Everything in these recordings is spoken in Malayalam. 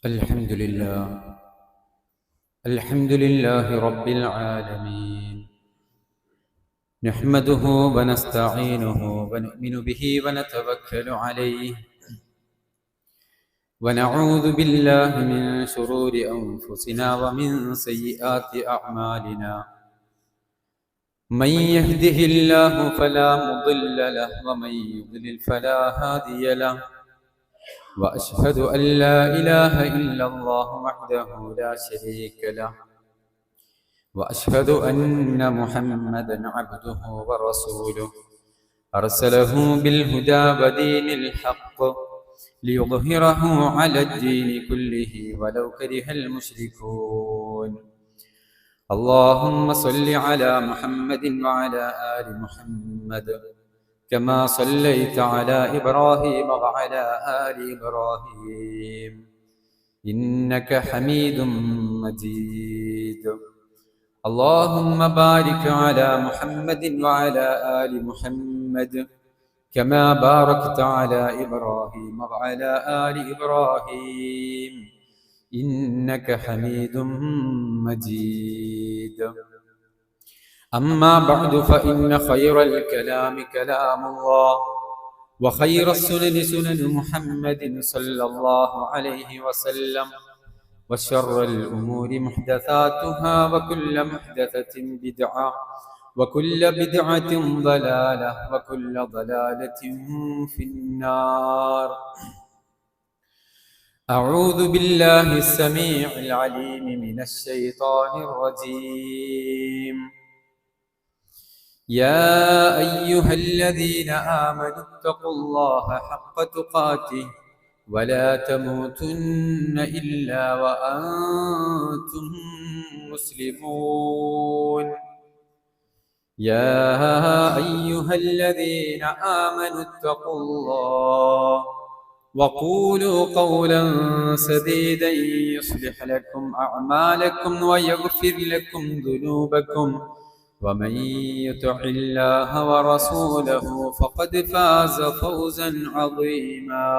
الحمد لله الحمد لله رب العالمين. نحمده ونستعينه ونؤمن به ونتوكل عليه، ونعوذ بالله من شرور أنفسنا ومن سيئات أعمالنا. من يهده الله فلا مضل له ومن يضلل فلا هادي له، وأشهد أن لا إله إلا الله وحده لا شريك له، وأشهد أن محمدا عبده ورسوله أرسله بالهدى ودين الحق ليظهره على الدين كله ولو كره المشركون. اللهم صل على محمد وعلى آل محمد كما صليت على إبراهيم وعلى آل إبراهيم إنك حميد مجيد. اللهم بارك على محمد وعلى آل محمد كما باركت على إبراهيم وعلى آل إبراهيم إنك حميد مجيد. أما بعد فإن خير الكلام كلام الله، وخير السنن سنن محمد صلى الله عليه وسلم، وشر الأمور محدثاتها وكل محدثة بدعة وكل بدعة ضلالة وكل ضلالة في النار. أعوذ بالله السميع العليم من الشيطان الرجيم. يا أيها الذين آمنوا اتقوا الله حق تقاته ولا تموتن إلا وأنتم مسلمون. يا أيها الذين آمنوا اتقوا الله وقولوا قولا سديدا يصلح لكم أعمالكم ويغفر لكم ذنوبكم، ومن يطع الله ورسوله فقد فاز فوزا عظيما.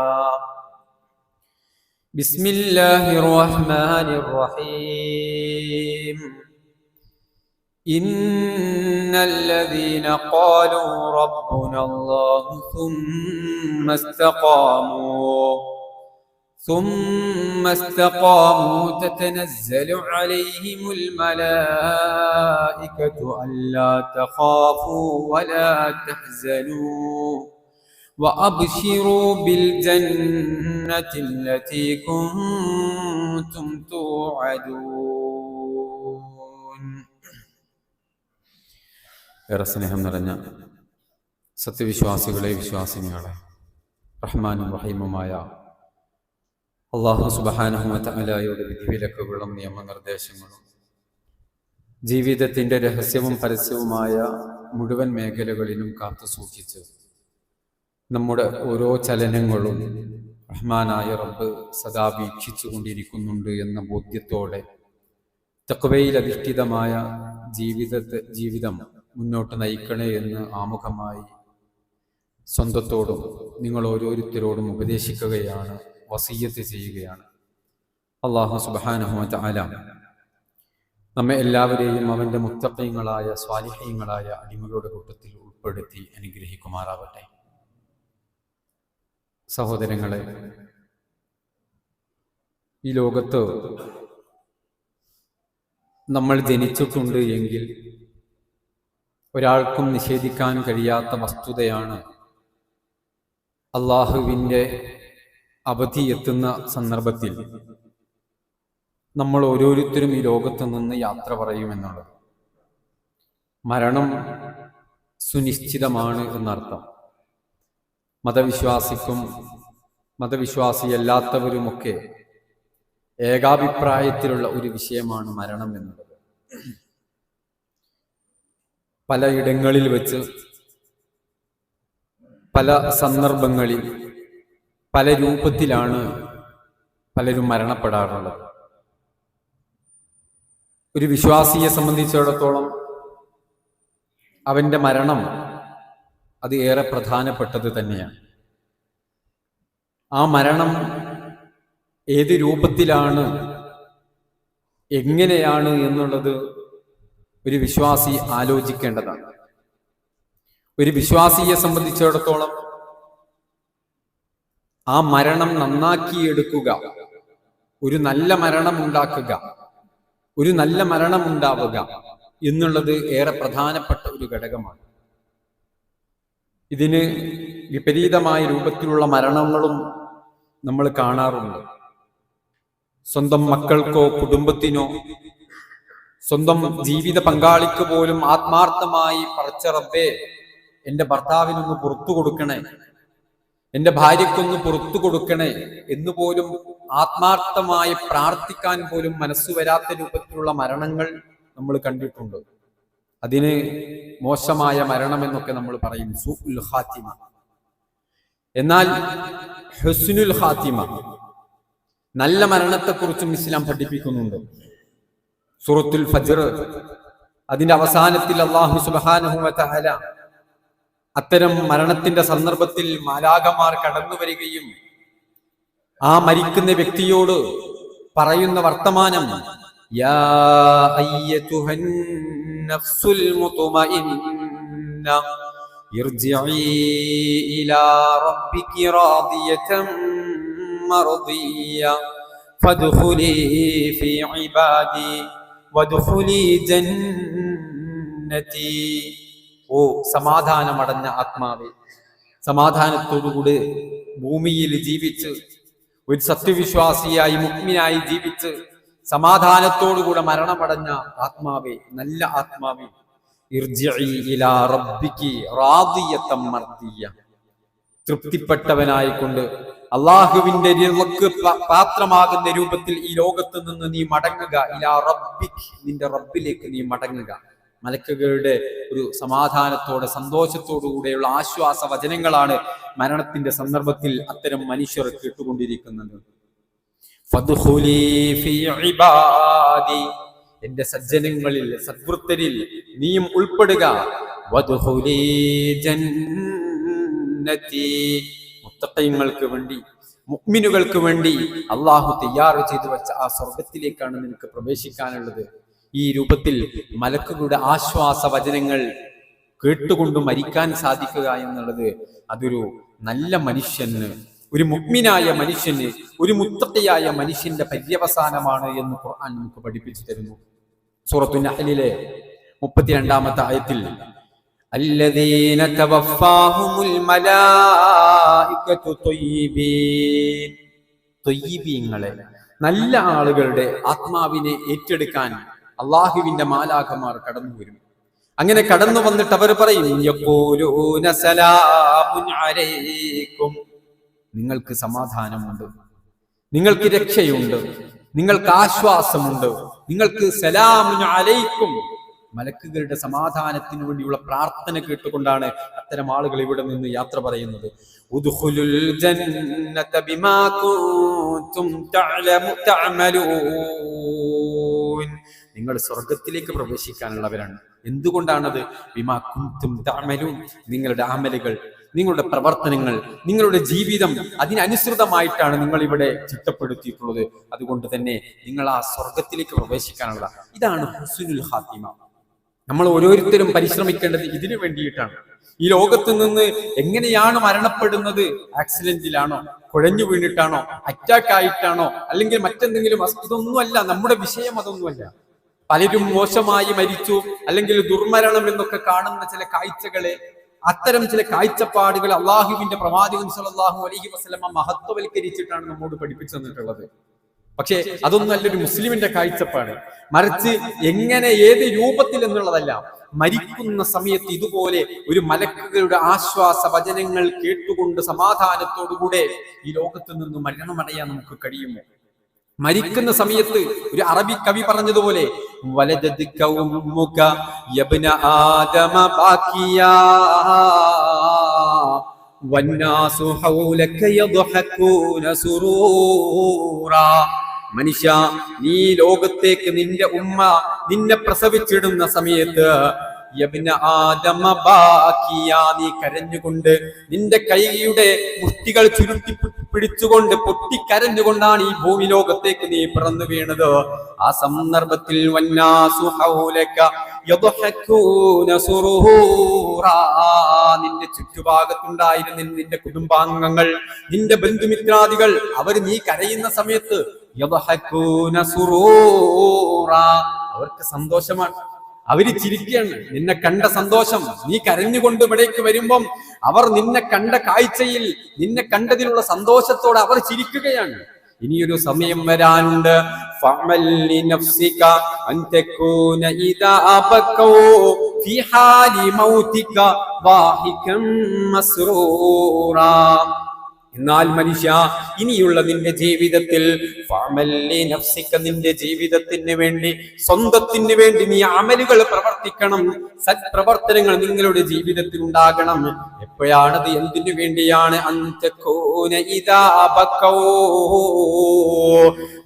بسم الله الرحمن الرحيم. إن الذين قالوا ربنا الله ثم استقاموا تتنزل عليهم الملائكة ألا تخافوا ولا تحزنوا وأبشروا بالجنة التي كنتم توعدون. ഏറെ സ്നേഹം നിറഞ്ഞ സത്യവിശ്വാസികളെ, വിശ്വാസിനികളെ, റഹ്മാനും റഹീമുമായ അല്ലാഹു സുബ്ഹാനഹു വ തആലയുടെ വിധിവിലക്കുകളും നിയമനിർദ്ദേശങ്ങളും ജീവിതത്തിൻ്റെ രഹസ്യവും പരസ്യവുമായ മുഴുവൻ മേഖലകളിലും കാത്തു സൂക്ഷിച്ച് നമ്മുടെ ഓരോ ചലനങ്ങളും റഹ്മാനായ റബ്ബ് സദാ വീക്ഷിച്ചു കൊണ്ടിരിക്കുന്നുണ്ട് എന്ന ബോധ്യത്തോടെ തഖ്വയിൽ അധിഷ്ഠിതമായ ജീവിതം മുന്നോട്ട് നയിക്കണേ എന്ന് ആമുഖമായി സ്വന്തത്തോടും നിങ്ങൾ ഓരോരുത്തരോടും ഉപദേശിക്കുകയാണ്, വസിയ്യത്ത് ചെയ്യുകയാണ്. അല്ലാഹു സുബ്ഹാനഹു വ തആല നമ്മെ എല്ലാവരെയും അവൻ്റെ മുത്തഖീങ്ങളായ സ്വാലിഹീങ്ങളായ അടിമകളുടെ കൂട്ടത്തിൽ ഉൾപ്പെടുത്തി അനുഗ്രഹിക്കുമാറാവട്ടെ. സഹോദരങ്ങളെ, ഈ ലോകത്ത് നമ്മൾ ജനിച്ചിട്ടുണ്ട് എങ്കിൽ ഒരാൾക്കും നിഷേധിക്കാൻ കഴിയാത്ത വസ്തുതയാണ് അള്ളാഹുവിൻ്റെ അവധി എത്തുന്ന സന്ദർഭത്തിൽ നമ്മൾ ഓരോരുത്തരും ഈ ലോകത്ത് നിന്ന് യാത്ര പറയുമെന്നുള്ളത്. മരണം സുനിശ്ചിതമാണ് എന്നർത്ഥം. മതവിശ്വാസിക്കും മതവിശ്വാസിയല്ലാത്തവരുമൊക്കെ ഏകാഭിപ്രായത്തിലുള്ള ഒരു വിഷയമാണ് മരണം എന്നുള്ളത്. പലയിടങ്ങളിൽ വെച്ച് പല സന്ദർഭങ്ങളിൽ പല രൂപത്തിലാണ് പലരും മരണപ്പെടാറുള്ളത്. ഒരു വിശ്വാസിയെ സംബന്ധിച്ചിടത്തോളം അവൻ്റെ മരണം അത് ഏറെ പ്രധാനപ്പെട്ടത് തന്നെയാണ്. ആ മരണം ഏത് രൂപത്തിലാണ്, എങ്ങനെയാണ് എന്നുള്ളത് ഒരു വിശ്വാസി ആലോചിക്കേണ്ടതാണ്. ഒരു വിശ്വാസിയെ സംബന്ധിച്ചിടത്തോളം ആ മരണം നന്നാക്കിയെടുക്കുക, ഒരു നല്ല മരണം ഉണ്ടാക്കുക, ഒരു നല്ല മരണം ഉണ്ടാവുക എന്നുള്ളത് ഏറെ പ്രധാനപ്പെട്ട ഒരു ഘടകമാണ്. ഇതിന് വിപരീതമായ രൂപത്തിലുള്ള മരണങ്ങളും നമ്മൾ കാണാറുണ്ട്. സ്വന്തം മക്കൾക്കോ കുടുംബത്തിനോ സ്വന്തം ജീവിത പങ്കാളിക്ക് പോലും ആത്മാർത്ഥമായി പടച്ച റബ്ബേ എന്റെ ഭർത്താവിനൊന്ന് പുറത്തു കൊടുക്കണേ, എന്റെ ഭാര്യയ്ക്കൊന്ന് പുറത്തു കൊടുക്കണേ എന്ന് പോലും ആത്മാർത്ഥമായി പ്രാർത്ഥിക്കാൻ പോലും മനസ്സു വരാത്ത രൂപത്തിലുള്ള മരണങ്ങൾ നമ്മൾ കണ്ടിട്ടുണ്ട്. അതിന് മോശമായ മരണം എന്നൊക്കെ നമ്മൾ പറയും, സൂഉൽ ഖാത്തിമ. എന്നാൽ ഹുസ്നുൽ ഖാത്തിമ, നല്ല മരണത്തെക്കുറിച്ചും ഇസ്ലാം പഠിപ്പിക്കുന്നുണ്ട്. സൂറത്തുൽ ഫജ്ർ അതിന്റെ അവസാനത്തിൽ അല്ലാഹു സുബ്ഹാനഹു വ തആല അത്തരം മരണത്തിന്റെ സന്ദർഭത്തിൽ മാലാഖമാർ കടന്നു വരികയും ആ മരിക്കുന്ന വ്യക്തിയോട് പറയുന്ന വർത്തമാനം, യാ അയ്യതുഹൻ നഫ്സുൽ മുത്മഇന്ന ഇർജിഇ ഇലാ റബ്ബികി റാദിയതൻ മർദിയ ഫദ്ഖുലി ഫീ ഇബാദി വദ്ഖുലി ജന്നതി. ഓ സമാധാനമടഞ്ഞ ആത്മാവേ, സമാധാനത്തോടുകൂടി ഭൂമിയിൽ ജീവിച്ച് ഒരു സത്യവിശ്വാസിയായി മുഅ്മിനായി ജീവിച്ച് സമാധാനത്തോടുകൂടെ മരണമടഞ്ഞ ആത്മാവേ, നല്ല ആത്മാവേ, ഇർജിഇ ഇലാ റബ്ബികി റാദിയതൻ മർദിയ, തൃപ്തിപ്പെട്ടവനായിക്കൊണ്ട് അള്ളാഹുവിന്റെ റിളക്ക് പാത്രമാകുന്ന രൂപത്തിൽ ഈ ലോകത്ത് നിന്ന് നീ മടങ്ങുക. ഇലാ റബ്ബിക്, നിന്റെ റബ്ബിലേക്ക് നീ മടങ്ങുക. മലക്കുകളുടെ ഒരു സമാധാനത്തോടെ സന്തോഷത്തോടുകൂടെയുള്ള ആശ്വാസ വചനങ്ങളാണ് മരണത്തിന്റെ സന്ദർഭത്തിൽ അത്തരം മനുഷ്യർ കേട്ടുകൊണ്ടിരിക്കുന്നത്. ഫദ്ഖുലി ഫീ ഇബാദി, എന്റെ സജ്ജനങ്ങളിൽ സദ്വൃത്തരിൽ നീയും ഉൾപ്പെടുക. വദ്ഖുലി ജന്നതി, മുത്തഖീങ്ങൾക്ക് വേണ്ടി മുഅ്മിനുകൾക്ക് വേണ്ടി അള്ളാഹു തയ്യാർ ചെയ്തു വെച്ച ആ സ്വർഗത്തിലേക്കാണ് നിനക്ക് പ്രവേശിക്കാനുള്ളത്. ഈ രൂപത്തിൽ മലക്കുകളുടെ ആശ്വാസ വചനങ്ങൾ കേട്ടുകൊണ്ട് മരിക്കാൻ സാധിക്കുക എന്നുള്ളത് അതൊരു നല്ല മനുഷ്യന്, ഒരു മുഅ്മിനായ മനുഷ്യന്, ഒരു മുത്തഖിയായ മനുഷ്യന്റെ പര്യവസാനമാണ് എന്ന് ഖുർആൻ നമുക്ക് പഠിപ്പിച്ചു തരുന്നു. സൂറത്തുൻ നഹ്ലിലെ 32-ാമത്തെ ആയത്തിൽ അല്ലദീന തവഫാഹുമുൽ മലായികതു ത്വയ്യിബീൻ, ത്വയ്യിബീങ്ങളെ നല്ല ആളുകളുടെ ആത്മാവിനെ ഏറ്റെടുക്കാൻ അള്ളാഹുവിന്റെ മാലാഖമാർ കടന്നു വരും. അങ്ങനെ കടന്നു വന്നിട്ട് അവർ പറയും, യഖൂലൂന സലാമുൻ അലൈക്കും, നിങ്ങൾക്ക് സമാധാനമുണ്ട്, നിങ്ങൾക്ക് രക്ഷയുണ്ട്, നിങ്ങൾക്ക് ആശ്വാസമുണ്ട്, നിങ്ങൾക്ക് സലാമുൻ അലൈക്കും. മലക്കുകളുടെ സമാധാനത്തിന് വേണ്ടിയുള്ള പ്രാർത്ഥന കേട്ടുകൊണ്ടാണ് അത്തരം ആളുകൾ ഇവിടെ നിന്ന് യാത്ര പറയുന്നത്. ഉദ്ഖുലുൽ ജന്നത ബിമാ കുൻതും തഅമലൂൻ, നിങ്ങൾ സ്വർഗത്തിലേക്ക് പ്രവേശിക്കാനുള്ളവരാണ്. എന്തുകൊണ്ടാണത്? ബിമാ കുൻതും തഅമലൂൻ, നിങ്ങളുടെ അമലുകൾ, നിങ്ങളുടെ പ്രവർത്തനങ്ങൾ, നിങ്ങളുടെ ജീവിതം അതിനനുസൃതമായിട്ടാണ് നിങ്ങൾ ഇവിടെ ചിട്ടപ്പെടുത്തിയിട്ടുള്ളത്. അതുകൊണ്ട് തന്നെ നിങ്ങൾ ആ സ്വർഗത്തിലേക്ക് പ്രവേശിക്കാനുള്ള, ഇതാണ് ഹുസ്നുൽ ഖാത്തിമ. നമ്മൾ ഓരോരുത്തരും പരിശ്രമിക്കേണ്ടത് ഇതിനു വേണ്ടിയിട്ടാണ്. ഈ ലോകത്ത് നിന്ന് എങ്ങനെയാണ് മരണപ്പെടുന്നത്? ആക്സിഡന്റിലാണോ, കുഴഞ്ഞു വീണിട്ടാണോ, അറ്റാക്ക് ആയിട്ടാണോ, അല്ലെങ്കിൽ മറ്റെന്തെങ്കിലും? ഇതൊന്നുമല്ല നമ്മുടെ വിഷയം, അതൊന്നുമല്ല. പലരും മോശമായി മരിച്ചു, അല്ലെങ്കിൽ ദുർമരണം എന്നൊക്കെ കാണുന്ന ചില കാഴ്ചകളെ, അത്തരം ചില കാഴ്ചപ്പാടുകൾ അള്ളാഹുവിന്റെ പ്രവാചകൻ സ്വല്ലല്ലാഹു അലൈഹി വസല്ലമ മഹത്വവൽക്കരിച്ചിട്ടാണ് നമ്മോട് പഠിപ്പിച്ചു തന്നിട്ടുള്ളത്. പക്ഷേ അതൊന്നും അല്ലൊരു മുസ്ലിമിന്റെ കാഴ്ചപ്പാട്. മറിച്ച് എങ്ങനെ, ഏത് രൂപത്തിൽ എന്നുള്ളതല്ല, മരിക്കുന്ന സമയത്ത് ഇതുപോലെ ഒരു മലക്കുകളുടെ ആശ്വാസ വചനങ്ങൾ കേട്ടുകൊണ്ട് സമാധാനത്തോടുകൂടെ ഈ ലോകത്ത് നിന്ന് മരണമടയാൻ നമുക്ക് കഴിയുമോ? മരിക്കുന്ന സമയത്ത് ഒരു അറബി കവി പറഞ്ഞതുപോലെ, വലദത്ക ഉമ്മുക യബ്ന ആദമ ബാക്കിയാ വന്നാസു ഹൗലക യദ്ഹകൂന സുറൂറാ. മനുഷ്യ, നീ ലോകത്തേക്ക് നിന്റെ ഉമ്മ നിന്നെ പ്രസവിച്ചിടുന്ന സമയത്ത് യബ്ന ആദമ ബാക്കിയ, നീ കരഞ്ഞുകൊണ്ട് നിന്റെ കൈയുടെ മുഷ്ടികൾ ചുരുട്ടി പിടിച്ചുകൊണ്ട് പൊട്ടിക്കരഞ്ഞുകൊണ്ടാണ് ഈ ഭൂമി ലോകത്തേക്ക് നീ പിറന്നു വീണത്. ആ സന്ദർഭത്തിൽ വന്നാസു ഹൗലക യദ്ഹകൂന സുറൂറാ, നിന്റെ ചുറ്റുഭാഗത്തുണ്ടായിരുന്ന നിന്റെ കുടുംബാംഗങ്ങൾ, നിന്റെ ബന്ധുമിത്രാദികൾ, അവർ നീ കരയുന്ന സമയത്ത് യദ്ഹകൂന സുറൂറാ, അവർക്ക് സന്തോഷമാണ്, അവര് ചിരിക്കുകയാണ്. നിന്നെ കണ്ട സന്തോഷം, നീ കരഞ്ഞുകൊണ്ട് ഇവിടേക്ക് വരുമ്പം അവർ നിന്നെ കണ്ട കാഴ്ചയിൽ, നിന്നെ കണ്ടതിലുള്ള സന്തോഷത്തോടെ അവർ ചിരിക്കുകയാണ്. ഇനിയൊരു സമയം വരാനുണ്ട്. ഫഅമൽ ലിനഫ്സിക അൻ തകൂന ഇദാ ബഖൂ ഫീ ഹാലി മൗതിക വാഹികം മസ്റൂറാ. എന്നാൽ മനുഷ്യ, ഇനിയുള്ള നിന്റെ ജീവിതത്തിൽ ഫഅമൽ ലിനഫ്സിക, നിന്റെ ജീവിതത്തിന് വേണ്ടി, സ്വന്തത്തിന് വേണ്ടി നീ അമലുകൾ പ്രവർത്തിക്കണം. സത്പ്രവർത്തനങ്ങൾ നിങ്ങളുടെ ജീവിതത്തിൽ ഉണ്ടാകണം. എപ്പോഴാണത്? എന്തിനു വേണ്ടിയാണ്? അന്തകൂന ഇദാ ബഖൂ,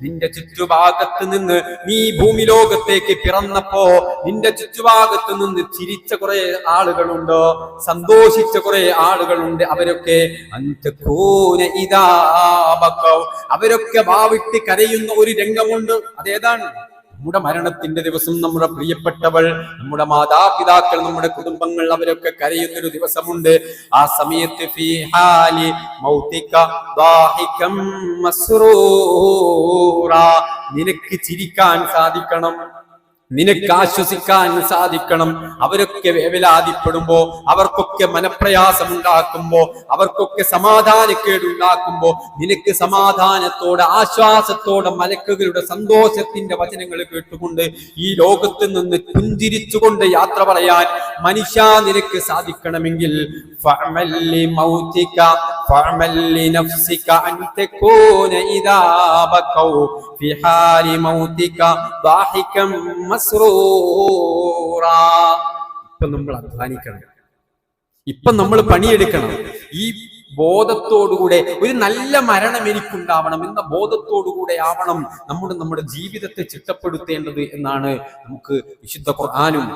നിന്റെ ചുറ്റുഭാഗത്ത് നിന്ന്, നീ ഭൂമി ലോകത്തേക്ക് പിറന്നപ്പോ നിന്റെ ചുറ്റുഭാഗത്ത് നിന്ന് ചിരിച്ച കുറെ ആളുകളുണ്ട്, സന്തോഷിച്ച കുറെ ആളുകളുണ്ട്. അവരൊക്കെ അന്തകൂന ഇദാ ബഖൂ, അവരൊക്കെ വാവിട്ട് കരയുന്ന ഒരു രംഗമുണ്ട്. അതേതാണ്? നമ്മുടെ മരണത്തിന്റെ ദിവസം നമ്മുടെ പ്രിയപ്പെട്ടവൾ, നമ്മുടെ മാതാപിതാക്കൾ, നമ്മുടെ കുടുംബങ്ങൾ, അവരൊക്കെ കരയുന്നൊരു ദിവസമുണ്ട്. ആ സമയത്ത് ഫീ ഹാലി മൗതിക ദാഹികം മസ്റൂറാ, നിനക്ക് ചിരിക്കാൻ സാധിക്കണം, നിനക്ക് ആശ്വസിക്കാൻ സാധിക്കണം. അവരൊക്കെ വേവലാതിപ്പെടുമ്പോ, അവർക്കൊക്കെ മനപ്രയാസം ഉണ്ടാക്കുമ്പോ, അവർക്കൊക്കെ സമാധാനക്കേടുണ്ടാക്കുമ്പോ, നിനക്ക് സമാധാനത്തോടെ ആശ്വാസത്തോടെ മലക്കുകളുടെ സന്തോഷത്തിന്റെ വചനങ്ങൾ കേട്ടുകൊണ്ട് ഈ ലോകത്ത് നിന്ന് പുഞ്ചിരിച്ചുകൊണ്ട് യാത്ര പറയാൻ മനുഷ്യ നിനക്ക് സാധിക്കണമെങ്കിൽ ഫഅമൽ ലിമൗതിക ഫഅമൽ ലിനഫ്സിക അൻ തകൂന ഇദാ ബഖൂ ഫീ ഹാലി മൗതിക ദാഹികം മസ്റൂറാ. ഇപ്പൊ നമ്മൾ അധ്വാനിക്കണം, ഇപ്പൊ നമ്മൾ പണിയെടുക്കണം. ഈ ബോധത്തോടുകൂടെ ഒരു നല്ല മരണം എനിക്കുണ്ടാവണം എന്ന ബോധത്തോടുകൂടെ ആവണം നമ്മുടെ ജീവിതത്തെ ചിട്ടപ്പെടുത്തേണ്ടത് എന്നാണ് നമുക്ക് വിശുദ്ധ ഖുർആനും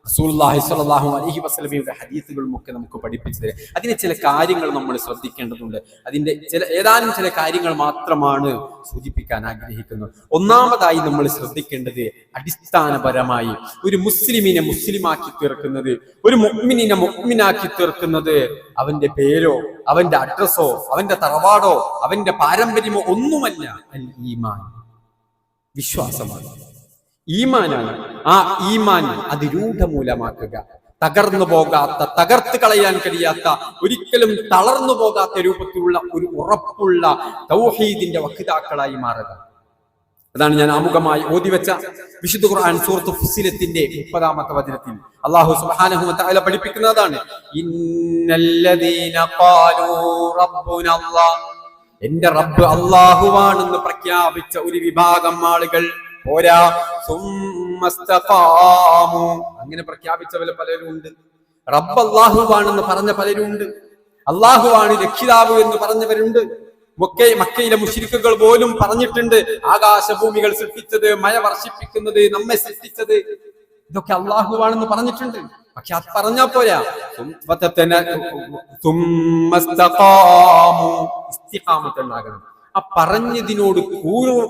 റസൂലുള്ളാഹി സ്വല്ലല്ലാഹു അലൈഹി വസല്ലമയുടെ ഹദീസുകളും ഒക്കെ നമുക്ക് പഠിപ്പിച്ചു തരും. അതിന് ചില കാര്യങ്ങൾ നമ്മൾ ശ്രദ്ധിക്കേണ്ടതുണ്ട്. അതിന്റെ ഏതാനും ചില കാര്യങ്ങൾ മാത്രമാണ് സൂചിപ്പിക്കാൻ ആഗ്രഹിക്കുന്നത്. ഒന്നാമതായി നമ്മൾ ശ്രദ്ധിക്കേണ്ടത്, അടിസ്ഥാനപരമായി ഒരു മുസ്ലിമിനെ മുസ്ലിമാക്കി തീർക്കുന്നത്, ഒരു മുഅ്മിനിനെ മുഅ്മിനാക്കി തീർക്കുന്നത് അവന്റെ പേരോ അവന്റെ അഡ്രസ്സോ അവന്റെ തറവാടോ അവന്റെ പാരമ്പര്യമോ ഒന്നുമല്ല. അൽ ഈമാൻ, വിശ്വാസമാണ്, ഈമാനാണ്. ആ ഈമാൻ അത് രൂഢമൂലമാക്കുക, തകർന്നു പോകാത്ത, തകർത്ത് കളയാൻ കഴിയാത്ത, ഒരിക്കലും തളർന്നു പോകാത്ത രൂപത്തിലുള്ള ഒരു ഉറപ്പുള്ള തൗഹീദിന്റെ വക്താക്കളായി മാറുക. അതാണ് ഞാൻ ആമുഖമായി ഓതിവെച്ച വിശുദ്ധ ഖുർആൻ സൂറത്ത് ഫുസ്സിലത്തിന്റെ 30-ാമത്തെ വചനത്തിൽ അല്ലാഹു സുബ്ഹാനഹു വ തആല പഠിപ്പിക്കുന്നതാണ്, ഇന്നല്ലദീന ഖാലൂ റബ്ബുനല്ലാഹ്, എന്റെ റബ്ബ് അല്ലാഹുവാണെന്ന് പ്രഖ്യാപിച്ച ഒരു വിഭാഗം ആളുകൾ പോരാ, സുമ്മസ്തഖാമു, അങ്ങനെ പ്രഖ്യാപിച്ചവരെ പലരും ഉണ്ട്. റബ്ബ് അല്ലാഹുവാണെന്ന് പറഞ്ഞ പലരുണ്ട്, അല്ലാഹുവാണ് രക്ഷിതാവ് എന്ന് പറഞ്ഞവരുണ്ട്. മക്കയിലെ മുശ്രിക്കുകൾ പോലും പറഞ്ഞിട്ടുണ്ട്, ആകാശഭൂമികൾ സൃഷ്ടിച്ചത്, മഴ വർഷിപ്പിക്കുന്നത്, നമ്മെ സൃഷ്ടിച്ചത് ഇതൊക്കെ അല്ലാഹുവാണെന്ന് പറഞ്ഞിട്ടുണ്ട്. പക്ഷെ അത് പറഞ്ഞാ പോരാ, ഇസ്തിഖാമത്തുണ്ടാകണം. ആ പറഞ്ഞതിനോട്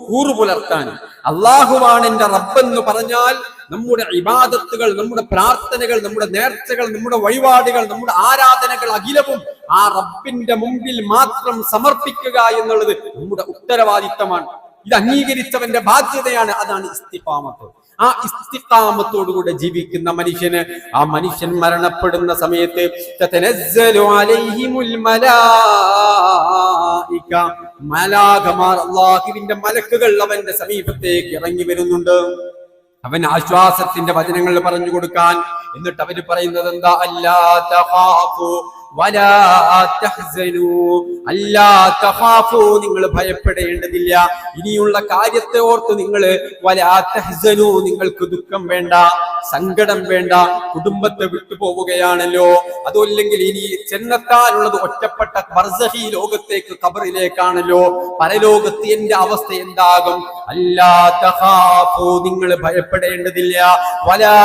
കൂറു പുലർത്താൻ. അല്ലാഹുവാണ് എന്റെ റബ്ബെന്ന് പറഞ്ഞാൽ നമ്മുടെ ഇബാദത്തുകൾ, നമ്മുടെ പ്രാർത്ഥനകൾ, നമ്മുടെ നേർച്ചകൾ, നമ്മുടെ വഴിപാടുകൾ, നമ്മുടെ ആരാധനകൾ അഖിലവും ആ റബ്ബിന്റെ മുമ്പിൽ മാത്രം സമർപ്പിക്കുക എന്നുള്ളത് നമ്മുടെ ഉത്തരവാദിത്തമാണ്. ഇത് അംഗീകരിച്ചവന്റെ ബാധ്യതയാണ്. അതാണ് ഇസ്തിഖാമത്ത്. ആ ഇസ്തിഖാമത്തോടുകൂടെ ജീവിക്കുന്ന മനുഷ്യന്, ആ മനുഷ്യൻ മരണപ്പെടുന്ന സമയത്ത് തതനസ്സലു അലൈഹിമുൽ മലായിക, മലാകമാർ, അല്ലാഹുവിന്റെ മലക്കുകൾ അവന്റെ സമീപത്തേക്ക് ഇറങ്ങി വരുന്നുണ്ട്. അവൻ ആശ്വാസത്തിന്റെ വചനങ്ങൾ പറഞ്ഞു കൊടുക്കാൻ. എന്നിട്ട് അവര് പറയുന്നത് എന്താ? അല്ലാ തഖാഫു വലാ തഹ്സനു, അല്ലാ തഖാഫു, നിങ്ങൾ ഭയപ്പെടേണ്ടതില്ല, ഇനിയുള്ള കാര്യത്തെ ഓർത്ത് നിങ്ങൾ, വലാ തഹ്സനു, നിങ്ങൾക്ക് ദുഃഖം വേണ്ട, സങ്കടം വേണ്ട. കുടുംബത്തെ വിട്ടുപോവുകയാണല്ലോ, അതല്ലെങ്കിൽ ഇനി ചെന്നെത്താനുള്ളത് ഒറ്റപ്പെട്ട ബർസഖി ലോകത്തേക്ക്, ഖബറിലേക്കാണല്ലോ. പരലോകത്ത് എന്റെ അവസ്ഥ എന്താകും? അല്ലാ തഖാഫു നിങ്ങൾ ഭയപ്പെടേണ്ടതില്ല, വലാ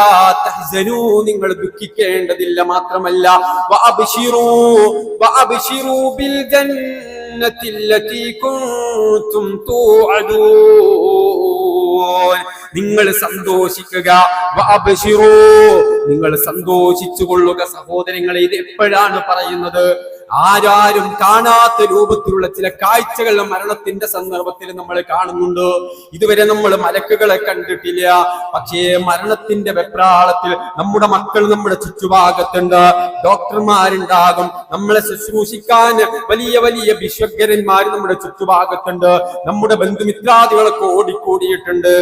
തഹ്സനൂ നിങ്ങൾ ദുഃഖിക്കേണ്ടതില്ല, മാത്രമല്ല വഅബ്ശിറൂ ബിൽ ജന്നത്തി അല്ലതി കുൻതും തുഅദൂൻ നിങ്ങൾ സന്തോഷിക്കുക, വഅബ്ശിറൂ നിങ്ങൾ സന്തോഷിച്ചു കൊള്ളുക. സഹോദരങ്ങളെ, ഇത് എപ്പോഴാണ് പറയുന്നത്? ആരാരും കാണാത്ത രൂപത്തിലുള്ള ചില കാഴ്ചകൾ മരണത്തിന്റെ സന്ദർഭത്തിൽ നമ്മൾ കാണുന്നുണ്ട്. ഇതുവരെ നമ്മൾ മലക്കുകളെ കണ്ടിട്ടില്ല, പക്ഷേ മരണത്തിന്റെ വെപ്രാളത്തിൽ നമ്മുടെ മക്കൾ നമ്മുടെ ചുറ്റുഭാഗത്തുണ്ട്, ഡോക്ടർമാരുണ്ടാകും, നമ്മളെ ശുശ്രൂഷിക്കാൻ വലിയ വലിയ വിശ്വജ്ഞന്മാർ നമ്മുടെ ചുറ്റുഭാഗത്തുണ്ട്, നമ്മുടെ ബന്ധുമിത്രാദികളൊക്കെ ഓടിക്കൂടിയിട്ടുണ്ട്.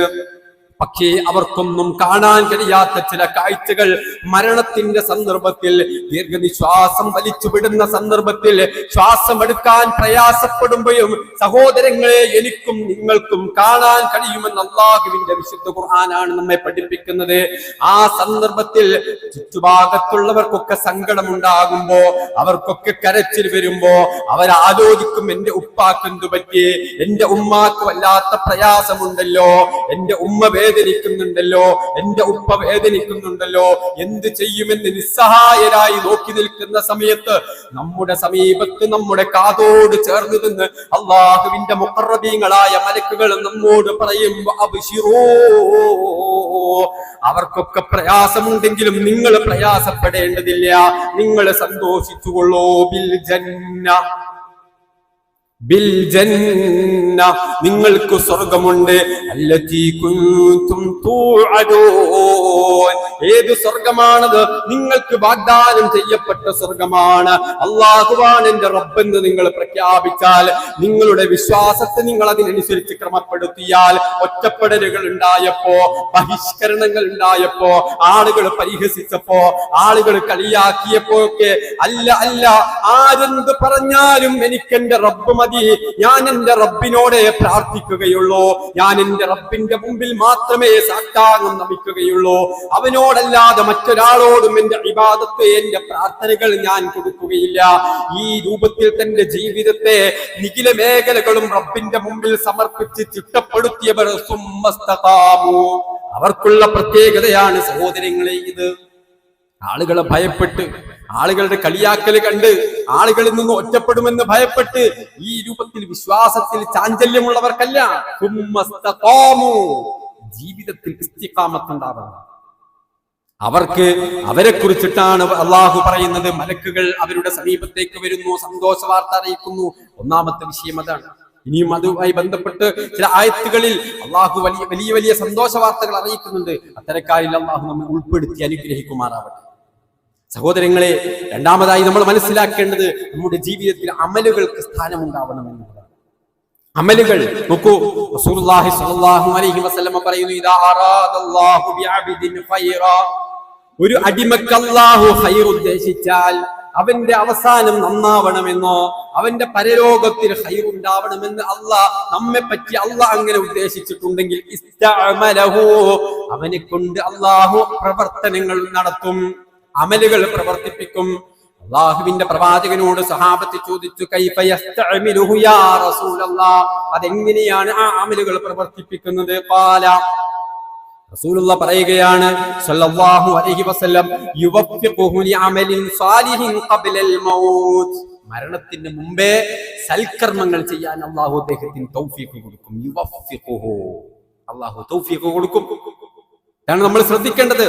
പക്ഷേ അവർക്കൊന്നും കാണാൻ കഴിയാത്ത ചില കാഴ്ചകൾ മരണത്തിന്റെ സന്ദർഭത്തിൽ, ദീർഘനിശ്വാസം വലിച്ചുവിടുന്ന സന്ദർഭത്തിൽ, ശ്വാസം എടുക്കാൻ പ്രയാസപ്പെടുമ്പോഴും സഹോദരങ്ങളെ എനിക്കും നിങ്ങൾക്കും കാണാൻ കഴിയുമെന്ന് അല്ലാഹുവിന്റെ വിശുദ്ധ ഖുർആനാണ് നമ്മെ പഠിപ്പിക്കുന്നത്. ആ സന്ദർഭത്തിൽ ചുറ്റുഭാഗത്തുള്ളവർക്കൊക്കെ സങ്കടമുണ്ടാകുമ്പോ, അവർക്കൊക്കെ കരച്ചിൽ വരുമ്പോ അവരാലോചിക്കും, എന്റെ ഉപ്പാക്ക് എന്തു പറ്റി, എന്റെ ഉമ്മാക്ക് വല്ലാത്ത പ്രയാസമുണ്ടല്ലോ, എന്റെ ഉമ്മ വേദനിക്കുന്നുണ്ടല്ലോ, എന്റെ ഉപ്പ വേദനിക്കുന്നുണ്ടല്ലോ, എന്ത് ചെയ്യുമെന്ന് നിസ്സഹായരായി നോക്കി നിൽക്കുന്ന സമയത്ത് നമ്മുടെ സമീപത്ത് നമ്മുടെ കാതോട് ചേർന്ന് നിന്ന് അല്ലാഹുവിന്റെ മുഖറബീങ്ങളായ മലക്കുകൾ നമ്മോട് പറയും, അബ്ശിറൂ അവർക്കൊക്കെ പ്രയാസമുണ്ടെങ്കിലും നിങ്ങൾ പ്രയാസപ്പെടേണ്ടതില്ല, നിങ്ങൾ സന്തോഷിച്ചുകൊള്ളൂ. ബിൽ ജന്ന നിങ്ങൾക്ക് സ്വർഗമുണ്ട്, അല്ലതി കുൻതും തുഅദൂൻ ഏത് സ്വർഗമാണത്? നിങ്ങൾക്ക് വാഗ്ദാനം ചെയ്യപ്പെട്ട സ്വർഗമാണ്. അല്ലാഹുവാണ് എന്റെ റബ്ബെന്ന് നിങ്ങൾ പ്രഖ്യാപിച്ചാൽ, നിങ്ങളുടെ വിശ്വാസത്തെ നിങ്ങൾ അതിനനുസരിച്ച് ക്രമപ്പെടുത്തിയാൽ, ഒറ്റപ്പെടലുകൾ ഉണ്ടായപ്പോ, ബഹിഷ്കരണങ്ങൾ ഉണ്ടായപ്പോ, ആളുകൾ പരിഹസിച്ചപ്പോ, ആളുകൾ കളിയാക്കിയപ്പോ ഒക്കെ അല്ല ആരെന്ത് പറഞ്ഞാലും എനിക്കെന്റെ റബ്ബ് മതി, ഞാൻ എന്റെ റബ്ബിനോടെ പ്രാർത്ഥിക്കുകയുള്ളൂ, ഞാൻ എന്റെ റബ്ബിന്റെ മുമ്പിൽ മാത്രമേ സാഷ്ടാംഗം നമിക്കുകയുള്ളൂ, അവനോടല്ലാതെ മറ്റൊരാളോടും എന്റെ ഇബാദത്ത്, എന്റെ പ്രാർത്ഥനകൾ ഞാൻ കൊടുക്കുകയില്ല. ഈ രൂപത്തിൽ തന്റെ ജീവിതത്തെ നിഖില മേഖലകളും റബ്ബിന്റെ മുമ്പിൽ സമർപ്പിച്ച് ചിട്ടപ്പെടുത്തിയവർ സുമ്മസ്തഖാമു അവർക്കുള്ള പ്രത്യേകതയാണ് സഹോദരങ്ങളെ ഇത്. ആളുകളെ ഭയപ്പെട്ട്, ആളുകളുടെ കളിയാക്കല് കണ്ട്, ആളുകളിൽ നിന്ന് ഒറ്റപ്പെടുമെന്ന് ഭയപ്പെട്ട് ഈ രൂപത്തിൽ വിശ്വാസത്തിൽ ചാഞ്ചല്യമുള്ളവർക്കല്ല, ജീവിതത്തിൽ ഇസ്തിഖാമത്തുണ്ടാവണം. അവരെ കുറിച്ചിട്ടാണ് അള്ളാഹു പറയുന്നത്. മലക്കുകൾ അവരുടെ സമീപത്തേക്ക് വരുന്നു, സന്തോഷ വാർത്ത അറിയിക്കുന്നു. ഒന്നാമത്തെ വിഷയം അതാണ്. ഇനിയും അതുമായി ബന്ധപ്പെട്ട് ചില ആയത്തുകളിൽ അള്ളാഹു വലിയ വലിയ സന്തോഷ വാർത്തകൾ അറിയിക്കുന്നുണ്ട്. അത്തരക്കാരിൽ അള്ളാഹു നമ്മെ ഉൾപ്പെടുത്തി അനുഗ്രഹിക്കുമാറാവട്ടെ. സഹോദരങ്ങളെ, രണ്ടാമതായി നമ്മൾ മനസ്സിലാക്കേണ്ടത് നമ്മുടെ ജീവിതത്തിൽ അമലുകൾക്ക് സ്ഥാനമുണ്ടാവണമെന്നുള്ളതാണ്. അമലുകൾ നോക്കൂ, റസൂലുള്ളാഹി സ്വല്ലല്ലാഹു അലൈഹി വസല്ലം പറയുന്നു, ഇദാ അറാദല്ലാഹു ബിഅബ്ദിൻ ഖൈറാ ഒരു അടിമക്ക് അല്ലാഹു ഖൈർ ഉദ്ദേശിച്ചാൽ അവന്റെ അവസാനം നന്നാവണമെന്നോ അവന്റെ പരലോകത്തിൽ ഖൈർ ഉണ്ടാവണമെന്ന് നമ്മെ പറ്റി അള്ളാഹ് അങ്ങനെ ഉദ്ദേശിച്ചിട്ടുണ്ടെങ്കിൽ ഇസ്തഅമലഹു അവനെ കൊണ്ട് അല്ലാഹു പ്രവർത്തനങ്ങൾ നടത്തും, അമലുകൾ പ്രവർത്തിപ്പിക്കും. അല്ലാഹുവിന്റെ പ്രവാചകനോട് സഹാബത്ത് ചോദിച്ചു, കൈഫ യസ്തഅമിലുഹു യാ റസൂലല്ലാഹ്, അതെങ്ങനെയാണ് ആ അമലുകൾ പ്രവർത്തിപ്പിക്കുന്നത്? ഖാല റസൂലുള്ളാഹ് പറയുകയാണ് സല്ലല്ലാഹു അലൈഹി വസല്ലം, യുവഫിഖുഹു ലിഅമലിൻ സാലിഹിൻ ഖബ്ലൽ മൗത്ത്, മരണത്തിന് മുമ്പേ സൽക്കർമ്മങ്ങൾ ചെയ്യാൻ അല്ലാഹു അദ്ദേഹത്തിന് തൗഫീഖ് കൊടുക്കും. യുവഫിഖുഹു, അല്ലാഹു തൗഫീഖ് കൊടുക്കും. അതാണ് നമ്മൾ ശ്രദ്ധിക്കേണ്ടത്.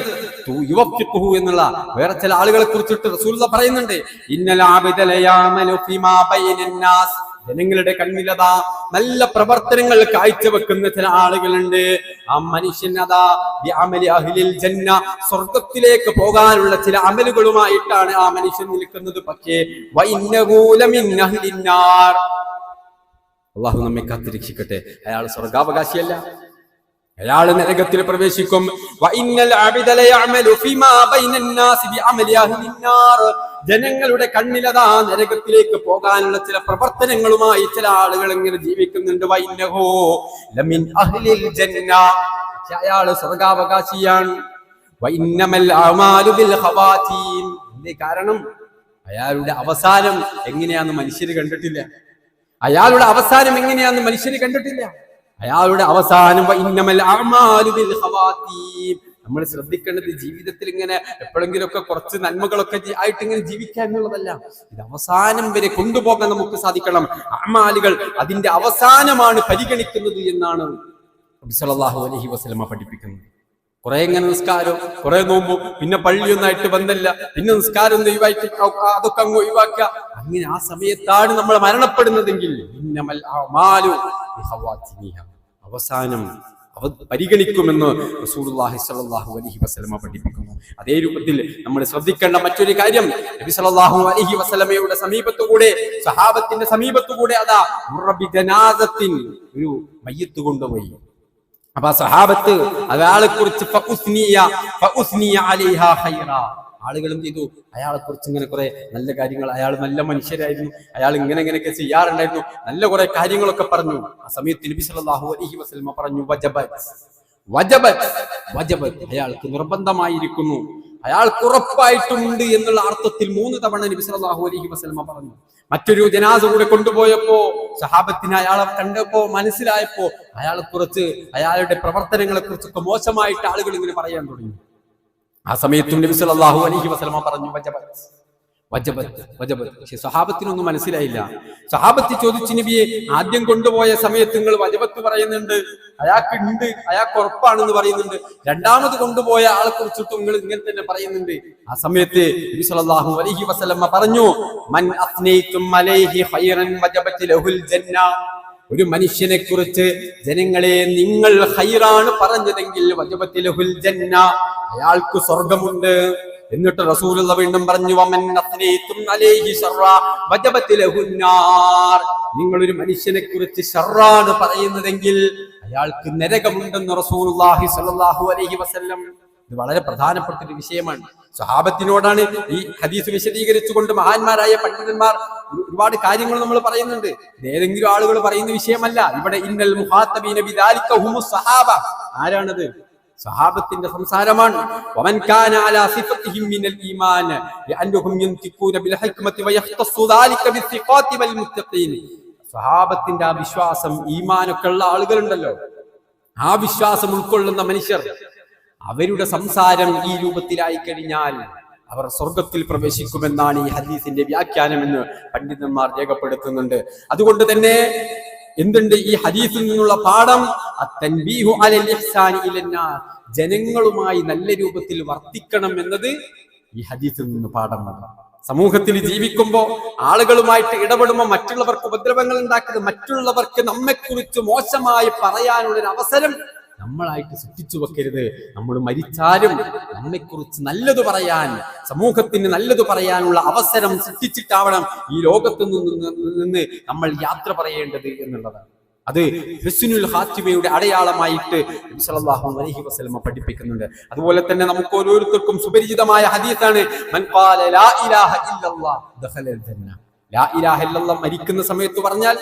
യുവഫിഖുഹു എന്നുള്ള വേറെ ചില ആളുകളെ കുറിച്ചിട്ട് റസൂലുള്ളാഹ് പറയുന്നുണ്ട്, ഇന്നൽ അബ്ദ ലയഅമലു ഫീമാ ബൈനൻ നാസ്, ജനങ്ങളുടെ കണ്ണിലതാ നല്ല പ്രവർത്തനങ്ങൾ കാഴ്ചവെക്കുന്ന ചില ആളുകളുണ്ട്. ആ മനുഷ്യൻ അതാ ബിഅമലി അഹ്ലിൽ ജന്ന, സ്വർഗ്ഗത്തിലേക്ക് പോകാനുള്ള ചില അമലുകളുമായിട്ടാണ് ആ മനുഷ്യൻ നിൽക്കുന്നത്. പക്ഷേ വഇന്നഹു ലമിൻ അഹ്ലിൻ നാർ, അല്ലാഹു നമ്മെ കാത്തുരക്ഷിക്കട്ടെ. അയാൾ സ്വർഗ്ഗാവകാശിയല്ല, അയാൾ നരകത്തിൽ പ്രവേശിക്കും. വഇന്നൽ അബ്ദ ലയഅമലു ഫീമാ ബൈനൻ നാസ് ബിഅമലി അഹ്ലിൻ നാർ, ജനങ്ങളുടെ കണ്ണിലതാ നരകത്തിലേക്ക് പോകാനുള്ള ചില പ്രവർത്തനങ്ങളുമായി ചില ആളുകൾ ഇങ്ങനെ ജീവിക്കുന്നുണ്ട്. വഇന്നഹു ലമിൻ അഹ്ലിൽ ജന്ന, അയാൾ സ്വർഗ്ഗാവകാശിയാണ്. വഇന്നമൽ അഅമാലു ബിൽ ഖവാതീം, കാരണം അയാളുടെ അവസാനം എങ്ങനെയാന്ന് മനുഷ്യർ കണ്ടിട്ടില്ല. അയാളുടെ അവസാനം എങ്ങനെയാന്ന് മനുഷ്യർ കണ്ടിട്ടില്ല. അയാളുടെ അവസാനം ഇന്നമൽ അഅ്മാലു ബിൽ ഖവാതീം. നമ്മൾ ശ്രദ്ധിക്കേണ്ടത് ജീവിതത്തിൽ ഇങ്ങനെ എപ്പോഴെങ്കിലും ഒക്കെ കുറച്ച് നന്മകളൊക്കെ ആയിട്ട് ഇങ്ങനെ ജീവിക്കുക എന്നുള്ളതല്ല. ഇത് അവസാനം വരെ കൊണ്ടുപോകാൻ നമുക്ക് സാധിക്കണം. അഅ്മാലുകൾ അതിന്റെ അവസാനമാണ് പരിഗണിക്കുന്നത് എന്നാണ് നബി സല്ലല്ലാഹു അലൈഹി വസല്ലമ പഠിപ്പിക്കുന്നത്. കുറെ ഇങ്ങനെ നിസ്കാരം, കുറെ നോമ്പും, പിന്നെ പള്ളിയൊന്നായിട്ട് ബന്ധമില്ല, പിന്നെ നിസ്കാരം ഒഴിവാക്കി അതൊക്കെ അങ്ങ് ഒഴിവാക്കുക. അങ്ങനെ ആ സമയത്താണ് നമ്മൾ മരണപ്പെടുന്നതെങ്കിൽ ഇന്നമൽ അഅ്മാലു ബിഖവാതിമിഹ, അവസാനം പരിഗണിക്കുമെന്ന് റസൂലുള്ളാഹി സ്വല്ലല്ലാഹു അലൈഹി വസല്ലമ പഠിപ്പിക്കുന്നു. അതേ രൂപത്തിൽ നമ്മൾ ശ്രദ്ധിക്കേണ്ട മറ്റൊരു കാര്യം, നബി സല്ലല്ലാഹു അലൈഹി വസല്ലമയുടെ സമീപത്തുകൂടെ, സഹാബത്തിന്റെ സമീപത്തുകൂടെ അതാ മുറബി ജനാസത്തിൻ, ഒരു മയ്യത്ത് കൊണ്ടുപോയി. അപ്പൊ സഹാബത്ത് അയാളെ കുറിച്ച് ആളുകളും ചെയ്തു അയാളെ കുറിച്ച് ഇങ്ങനെ കുറെ നല്ല കാര്യങ്ങൾ, അയാൾ നല്ല മനുഷ്യരായിരുന്നു, അയാൾ ഇങ്ങനെയൊക്കെ ചെയ്യാറുണ്ടായിരുന്നു, നല്ല കുറെ കാര്യങ്ങളൊക്കെ പറഞ്ഞു. ആ സമയത്ത് നബി സല്ലല്ലാഹു അലൈഹി വസല്ലമ പറഞ്ഞു വജബത്, അയാൾക്ക് നിർബന്ധമായിരിക്കുന്നു, അയാൾക്ക് ഉറപ്പായിട്ടുണ്ട് എന്നുള്ള അർത്ഥത്തിൽ 3 തവണ നബി സല്ലല്ലാഹു അലൈഹി വസല്ലമ പറഞ്ഞു. മറ്റൊരു ജനാസ കൂടെ കൊണ്ടുപോയപ്പോ സഹാബത്തിന് അയാളെ കണ്ടപ്പോ മനസ്സിലായപ്പോ അയാളെ കുറിച്ച്, അയാളുടെ പ്രവർത്തനങ്ങളെ കുറിച്ചൊക്കെ മോശമായിട്ട് ആളുകൾ ഇങ്ങനെ പറയാൻ തുടങ്ങി. ആ സമയത്തും നബി സല്ലല്ലാഹു അലൈഹി വസല്ലമ പറഞ്ഞു വജബത്ത്. പക്ഷെ സഹാബത്തിനൊന്നും മനസ്സിലായില്ല. സഹാബത്ത് ചോദിച്ചു, നബിയെ ആദ്യം കൊണ്ടുപോയ സമയത്ത് നിങ്ങൾ വജബത്ത് പറയുന്നുണ്ട്, അയാൾക്ക് ഉറപ്പാണെന്ന് പറയുന്നുണ്ട്, രണ്ടാമത് കൊണ്ടുപോയ ആളെ കുറിച്ചിട്ട് നിങ്ങൾ ഇങ്ങനെ തന്നെ പറയുന്നുണ്ട്. ആ സമയത്ത് നബി സല്ലല്ലാഹു അലൈഹി വസല്ലമ പറഞ്ഞു, മൻ അസ്നൈതും അലൈഹി ഖൈറൻ വജബത് ലഹുൽ ജന്ന, ഒരു മനുഷ്യനെ കുറിച്ച് ജനങ്ങളെ നിങ്ങൾ ഖൈറാണ് പറഞ്ഞതെങ്കിൽ വജബത് ലഹുൽ ജന്ന, അയാൾക്ക് സ്വർഗ്ഗമുണ്ട്. എന്നിട്ട് റസൂലുള്ള വീണ്ടും പറഞ്ഞു, വമൻ അസ്നൈതും അലൈഹി ശർറ വജബത് ലഹുൻ നാർ, നിങ്ങൾ ഒരു മനുഷ്യനെ കുറിച്ച് ശർറാണ് പറയുന്നതെങ്കിൽ അയാൾക്ക് നരകമുണ്ടെന്ന് റസൂലുള്ളാഹി സ്വല്ലല്ലാഹു അലൈഹി വസല്ലം. ഇത് വളരെ പ്രധാനപ്പെട്ട ഒരു വിഷയമാണ്. സ്വഹാബത്തിനോടാണ് ഈ ഹദീസ് വിശദീകരിച്ചുകൊണ്ട് മഹാന്മാരായ പണ്ഡിതന്മാർ ഒരുപാട് കാര്യങ്ങൾ നമ്മൾ പറയുന്നുണ്ട്. ഏതെങ്കിലും ആളുകൾ പറയുന്ന വിഷയമല്ല. ഇവിടെ ഇന്നൽ മുഖാത്തബീന ബിദാലിക ഹുമുസ് സഹാബ, ആരാണത്? സഹാബത്തിന്റെ സംസാരമാണ്. വമൻ കാന അലാ സിഫതിഹിം മിനൽ ഈമാൻ ലഅന്നഹും യൻതിഖൂന ബിൽ ഹിക്മതി വയഖ്തസ്സു ദാലിക ബിസ്സിഖാതി വൽ മുത്തഖീൻ. സഹാബത്തിന്റെ ആ വിശ്വാസം, ഈമാനൊക്കെ ഉള്ള ആളുകളുണ്ടല്ലോ, ആ വിശ്വാസം ഉൾക്കൊള്ളുന്ന മനുഷ്യർ, അവരുടെ സംസാരം ഈ രൂപത്തിലായി കഴിഞ്ഞാൽ അവർ സ്വർഗത്തിൽ പ്രവേശിക്കുമെന്നാണ് ഈ ഹദീസിന്റെ വ്യാഖ്യാനം എന്ന് പണ്ഡിതന്മാർ രേഖപ്പെടുത്തുന്നുണ്ട്. അതുകൊണ്ട് തന്നെ എന്തുണ്ട് ഈ ഹദീസിൽ നിന്നുള്ള പാഠം? അത്തൻബീഹു അലൽ ഇഹ്സാനി ഇലന്നാസ്, ജനങ്ങളുമായി നല്ല രൂപത്തിൽ വർത്തിക്കണം എന്നത് ഈ ഹദീസിൽ നിന്ന് പാഠമാണ്. സമൂഹത്തിൽ ജീവിക്കുമ്പോൾ, ആളുകളുമായിട്ട് ഇടപെടുമ്പോൾ മറ്റുള്ളവർക്ക് ഉപദ്രവങ്ങൾ ഉണ്ടാക്കുന്നത്, മറ്റുള്ളവർക്ക് നമ്മെക്കുറിച്ച് മോശമായി പറയാനുള്ളൊരു അവസരം നമ്മളായിട്ട് സൃഷ്ടിച്ചു വെക്കരുത്. നമ്മൾ മരിച്ചാലും നമ്മെക്കുറിച്ച് നല്ലത് പറയാൻ, സമൂഹത്തിന് നല്ലത് പറയാനുള്ള അവസരം സൃഷ്ടിച്ചിട്ടാവണം ഈ ലോകത്ത് നിന്ന് നമ്മൾ യാത്ര പറയേണ്ടത് എന്നുള്ളതാണ്. അത് ഹുസ്നുൽ ഖാത്തിമയുടെ അടയാളമായിട്ട് നബി സല്ലല്ലാഹു അലൈഹി വസല്ലമ പഠിപ്പിക്കുന്നുണ്ട്. അതുപോലെ തന്നെ നമുക്ക് ഓരോരുത്തർക്കും സുപരിചിതമായ ഹദീസാണ്, മൻ ഖാല ലാ ഇലാഹ ഇല്ലല്ലാഹ് ദഖലൽ ജന്ന. ലാ ഇലാഹ ഇല്ലല്ലാഹ് മരിക്കുന്ന സമയത്ത് പറഞ്ഞാൽ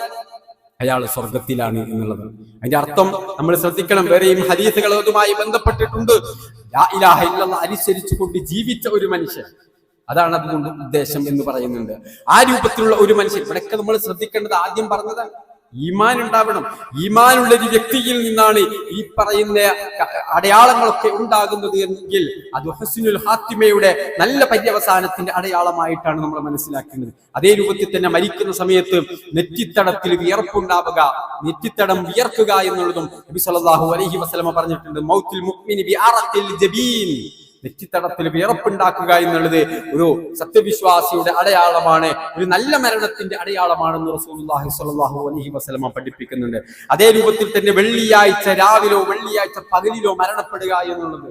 അയാൾ സ്വർഗത്തിലാണ് എന്നുള്ളത്. അതിന്റെ അർത്ഥം നമ്മൾ ശ്രദ്ധിക്കണം. വേറെയും ഹദീസുകൾ അതുമായി ബന്ധപ്പെട്ടിട്ടുണ്ട്. ലാ ഇലാഹ ഇല്ലല്ലാഹ് അനുസരിച്ചുകൊണ്ട് ജീവിച്ച ഒരു മനുഷ്യൻ, അതാണ് അതുകൊണ്ട് ഉദ്ദേശം എന്ന് പറയുന്നുണ്ട്. ആ രൂപത്തിലുള്ള ഒരു മനുഷ്യൻ, ഇവിടെയൊക്കെ നമ്മൾ ശ്രദ്ധിക്കേണ്ടത് ആദ്യം പറഞ്ഞതാണ് ഈമാൻ ഉണ്ടാവണം. ഈമാനുള്ള ഒരു വ്യക്തിയിൽ നിന്നാണ് ഈ പറയുന്ന അടയാളങ്ങളൊക്കെ ഉണ്ടാകുന്നത് എങ്കിൽ അത് ഹുസ്നുൽ ഖാത്തിമയുടെ നല്ല പര്യവസാനത്തിന്റെ അടയാളമായിട്ടാണ് നമ്മൾ മനസ്സിലാക്കേണ്ടത്. അതേ രൂപത്തിൽ തന്നെ മരിക്കുന്ന സമയത്ത് നെറ്റിത്തടത്തിൽ വിയർപ്പുണ്ടാവുക, നെറ്റിത്തടം വിയർക്കുക എന്നുള്ളതും നബി സല്ലല്ലാഹു അലൈഹി വസല്ലമ പറഞ്ഞിട്ടുണ്ട്. മൗത്തുൽ മുഅ്മിനി ബിഅറഖിൽ ജബീൻ, നെറ്റിത്തടത്തിൽ വിയർപ്പുണ്ടാക്കുക എന്നുള്ളത് ഒരു സത്യവിശ്വാസിയുടെ അടയാളമാണ്, ഒരു നല്ല മരണത്തിന്റെ അടയാളമാണെന്ന് റസൂലുള്ളാഹി സ്വല്ലല്ലാഹു അലൈഹി വസല്ലമ പഠിപ്പിക്കുന്നുണ്ട്. അതേ രൂപത്തിൽ തന്നെ വെള്ളിയാഴ്ച രാവിലോ വെള്ളിയാഴ്ച പകലിലോ മരണപ്പെടുക എന്നുള്ളത്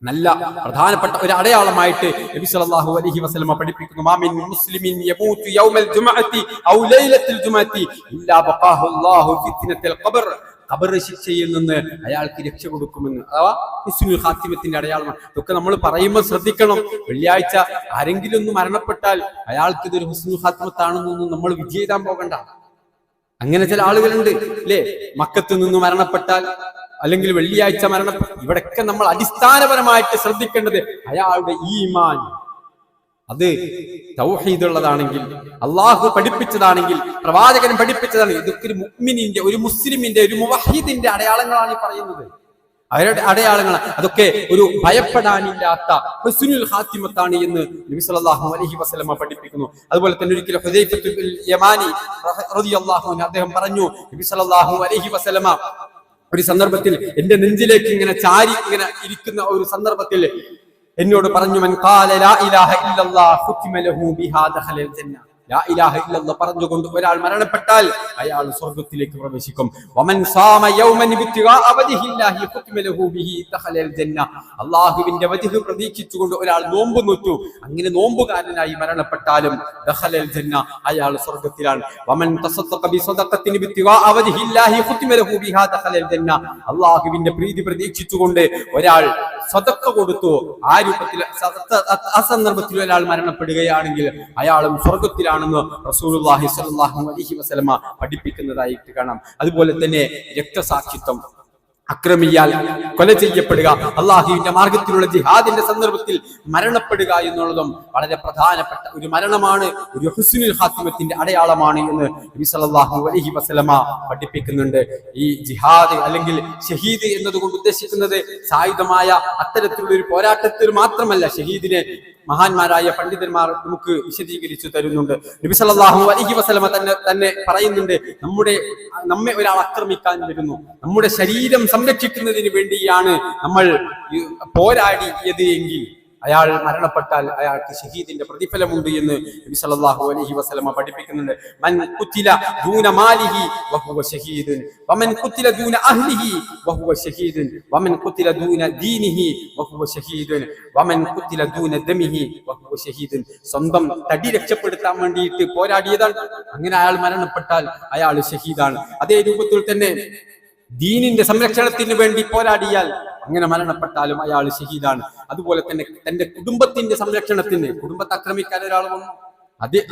നല്ല പ്രധാനപ്പെട്ട ഒരു അടയാളമായിട്ട് നബി സല്ലല്ലാഹു അലൈഹി വസല്ലമ പഠിപ്പിക്കുന്നു. മാ മിൻ മുസ്ലിമിൻ യമൂതു യൗമൽ ജുമഅത്തി ഔ ലൈലത്തുൽ ജുമഅത്തി ഇല്ലാ ബഖാഹു അല്ലാഹു ഫിത്നത്തുൽ ഖബർ, ഖബർ ശിക്ഷയിൽ നിന്ന് അയാൾക്ക് രക്ഷ കൊടുക്കുമെന്ന്. അഥവാ ഹുസ്നുൽ ഖാത്തിമത്തിന്റെ അടയാളമാണ്. ഇതൊക്കെ നമ്മൾ പറയുമ്പോൾ ശ്രദ്ധിക്കണം. വെള്ളിയാഴ്ച ആരെങ്കിലും ഒന്ന് മരണപ്പെട്ടാൽ അയാൾക്ക് ഇതൊരു ഹുസ്നുൽ ഖാത്തിമത്താണെന്നൊന്നും നമ്മൾ വിജയിക്കാൻ പോകണ്ട. അങ്ങനെ ചില ആളുകളുണ്ട് അല്ലേ, മക്കത്ത് നിന്ന് മരണപ്പെട്ടാൽ അല്ലെങ്കിൽ വെള്ളിയാഴ്ച ഇവിടൊക്കെ നമ്മൾ അടിസ്ഥാനപരമായിട്ട് ശ്രദ്ധിക്കേണ്ടത് അയാളുടെ ഈമാൻ, അത് തൗഹീദുള്ളതാണെങ്കിൽ, അള്ളാഹു പഠിപ്പിച്ചതാണെങ്കിൽ, പ്രവാചകൻ പഠിപ്പിച്ചതാണെങ്കിൽ, ഇതൊക്കെ ഒരു മുഅ്മിനിന്റെ, ഒരു മുസ്ലിമിന്റെ, ഒരു മുവഹ്ഹിദിന്റെ അടയാളങ്ങളാണ് ഈ പറയുന്നത്. അവരുടെ അടയാളങ്ങൾ അതൊക്കെ ഒരു ഭയപ്പെടാനില്ലാത്ത ഹുസ്നുൽ ഖാത്തിമത്താണ് എന്ന് നബി സല്ലല്ലാഹു അലൈഹി വസല്ലമ പഠിപ്പിക്കുന്നു. അതുപോലെ തന്നെ ഒരിക്കൽ ഹുദൈഫത്തുൽ യമാനി റളിയല്ലാഹു അൻഹു അദ്ദേഹം പറഞ്ഞു, നബി സല്ലല്ലാഹു അലൈഹി വസല്ലമ ഒരു സന്ദർഭത്തിൽ എന്റെ നെഞ്ചിലേക്ക് ഇങ്ങനെ ചാരി ഇങ്ങനെ ഇരിക്കുന്ന ഒരു സന്ദർഭത്തിൽ എന്നോട് പറഞ്ഞു, മൻ ഖാല ലാ ഇലാഹ ഇല്ലല്ലാഹ് ഖുതിമ ലഹു ബിഹാ ദഖലൽ ജന്ന. ലാ ഇലാഹ ഇല്ലല്ലാഹ് പറഞ്ഞുകൊണ്ട് ഒരാൾ മരണപ്പെട്ടാൽ അയാൾ സ്വർഗ്ഗത്തിലേക്ക് പ്രവേശിക്കും. വമൻ സാമ യൗമൻ ഇബ്തിഗാഅ വജ്ഹില്ലാഹി ഖുതിമ ലഹു ബിഹി ദഖലൽ ജന്ന. അല്ലാഹുവിന്റെ വജ്ഹ് പ്രതീക്ഷിച്ചുകൊണ്ട് ഒരാൾ നോമ്പ് നോറ്റു, അങ്ങനെ നോമ്പുകാരനായി മരണപ്പെട്ടാലും ദഖലൽ ജന്ന, അയാൾ സ്വർഗ്ഗത്തിലാണ്. വമൻ തസദ്ദഖ ബിസദഖത്തിൻ ഇബ്തിഗാഅ വജ്ഹില്ലാഹി ഖുതിമ ലഹു ബിഹാ ദഖലൽ ജന്ന. അല്ലാഹുവിന്റെ പ്രീതി പ്രതീക്ഷിച്ചുകൊണ്ട് ഒരാൾ സദഖ കൊടുത്തു, ആ രൂപത്തിൽ ആ സന്ദർഭത്തിൽ ഒരാൾ മരണപ്പെടുകയാണെങ്കിൽ അയാളും സ്വർഗ്ഗത്തിലാണെന്ന് റസൂലുള്ളാഹി സ്വല്ലല്ലാഹു അലൈഹി വസല്ലമ പഠിപ്പിക്കുന്നതായിട്ട് കാണാം. അതുപോലെ തന്നെ രക്തസാക്ഷിത്വം, അക്രമിയാൽ കൊല ചെയ്യപ്പെടുക, അള്ളാഹുവിന്റെ മാർഗത്തിലുള്ള ജിഹാദിന്റെ സന്ദർഭത്തിൽ മരണപ്പെടുക എന്നുള്ളതും വളരെ പ്രധാനപ്പെട്ട ഒരു മരണമാണ്, ഒരു ഹുസ്നുൽ ഖാത്തിമത്തിന്റെ അടയാളമാണ് എന്ന് നബി സല്ലല്ലാഹു അലൈഹി വസല്ലമ പഠിപ്പിക്കുന്നുണ്ട്. ഈ ജിഹാദ് അല്ലെങ്കിൽ ഷഹീദ് എന്നതുകൊണ്ട് ഉദ്ദേശിക്കുന്നത് സായുധമായ അത്തരത്തിലുള്ള ഒരു പോരാട്ടത്തിൽ മാത്രമല്ല. ഷഹീദിനെ മഹാന്മാരായ പണ്ഡിതന്മാർ നമുക്ക് വിശദീകരിച്ചു തരുന്നുണ്ട്. നബി സല്ലല്ലാഹു അലൈഹി വസല്ലമ തന്നെ പറയുന്നുണ്ട്, നമ്മെ ഒരാൾ ആക്രമിക്കാൻ വരുന്നു, നമ്മുടെ ശരീരം സംരക്ഷിക്കുന്നതിന് വേണ്ടിയാണ് നമ്മൾ പോരാടിയത് എങ്കിൽ അയാൾ മരണപ്പെട്ടാൽ അയാൾക്ക് ഷഹീദിന്റെ പ്രതിഫലമുണ്ട് എന്ന് നബി സല്ലല്ലാഹു അലൈഹി വസല്ലമ പഠിപ്പിക്കുന്നുണ്ട്. മൻ ഖുതില ദൂന മാലിഹി വഹുവ ഷഹീദുൻ വമൻ ഖുതില ദൂന അഹ്ലിഹി വഹുവ ഷഹീദുൻ വമൻ ഖുതില ദൂന ദീനിഹി വഹുവ ഷഹീദുൻ വമൻ ഖുതില ദൂന ദമിഹി വഹുവ ഷഹീദുൻ. സ്വന്തം തടി രക്ഷപ്പെടുത്താൻ വേണ്ടിയിട്ട് പോരാടിയതാണ്, അങ്ങനെ അയാൾ മരണപ്പെട്ടാൽ അയാൾ ഷഹീദാണ്. അതേ രൂപത്തിൽ തന്നെ ദീനിന്റെ സംരക്ഷണത്തിന് വേണ്ടി പോരാടിയാൽ അങ്ങനെ മരണപ്പെട്ടാലും അയാൾ ഷഹീദാണ്. അതുപോലെ തന്നെ തന്റെ കുടുംബത്തിന്റെ സംരക്ഷണത്തിന്, കുടുംബത്തെ ആക്രമിക്കാൻ ഒരാൾ വന്നു,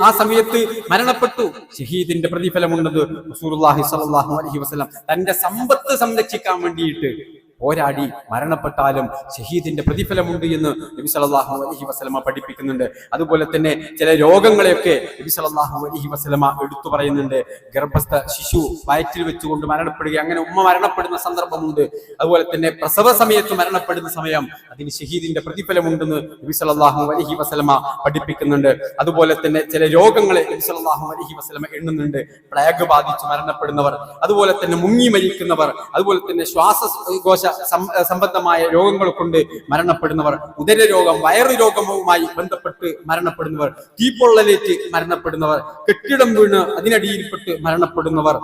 ആ സമയത്ത് മരണപ്പെട്ടു, ഷഹീദിന്റെ പ്രതിഫലമുണ്ടെന്ന് റസൂലുള്ളാഹി സ്വല്ലല്ലാഹു അലൈഹി വസല്ലം തന്റെ സമ്പത്ത് സംരക്ഷിക്കാൻ വേണ്ടിയിട്ട് പോരാടി മരണപ്പെട്ടാലും ഷഹീദിന്റെ പ്രതിഫലമുണ്ട് എന്ന് നബി സല്ലല്ലാഹു അലൈഹി വസല്ലമ പഠിപ്പിക്കുന്നുണ്ട്. അതുപോലെ തന്നെ ചില രോഗങ്ങളെയൊക്കെ നബി സല്ലല്ലാഹു അലൈഹി വസല്ലമ എടുത്തു പറയുന്നുണ്ട്. ഗർഭസ്ഥ ശിശു വയറ്റിൽ വെച്ചുകൊണ്ട് മരണപ്പെടുക, അങ്ങനെ ഉമ്മ മരണപ്പെടുന്ന സന്ദർഭമുണ്ട്. അതുപോലെ തന്നെ പ്രസവ സമയത്ത് മരണപ്പെടുന്ന സമയം അതിന് ഷഹീദിന്റെ പ്രതിഫലമുണ്ടെന്ന് നബി സല്ലല്ലാഹു അലൈഹി വസല്ലമ പഠിപ്പിക്കുന്നുണ്ട്. അതുപോലെ തന്നെ ചില രോഗങ്ങളെ നബി സല്ലല്ലാഹു അലൈഹി വസല്ലമ എണ്ണുന്നുണ്ട്. പ്ലേഗ് ബാധിച്ച് മരണപ്പെടുന്നവർ, അതുപോലെ തന്നെ മുങ്ങി മരിക്കുന്നവർ, അതുപോലെ തന്നെ ശ്വാസകോശ സംബന്ധമായ രോഗങ്ങൾ കൊണ്ട് മരണപ്പെടുന്നവർ, ഉദരരോഗം, വയറു രോഗവുമായി ബന്ധപ്പെട്ട് മരണപ്പെടുന്നവർ, തീപ്പൊള്ളലേറ്റ് മരണപ്പെടുന്നവർ, കെട്ടിടം വീണ് അതിനടിയിൽപ്പെട്ട് മരണപ്പെടുന്നവർ,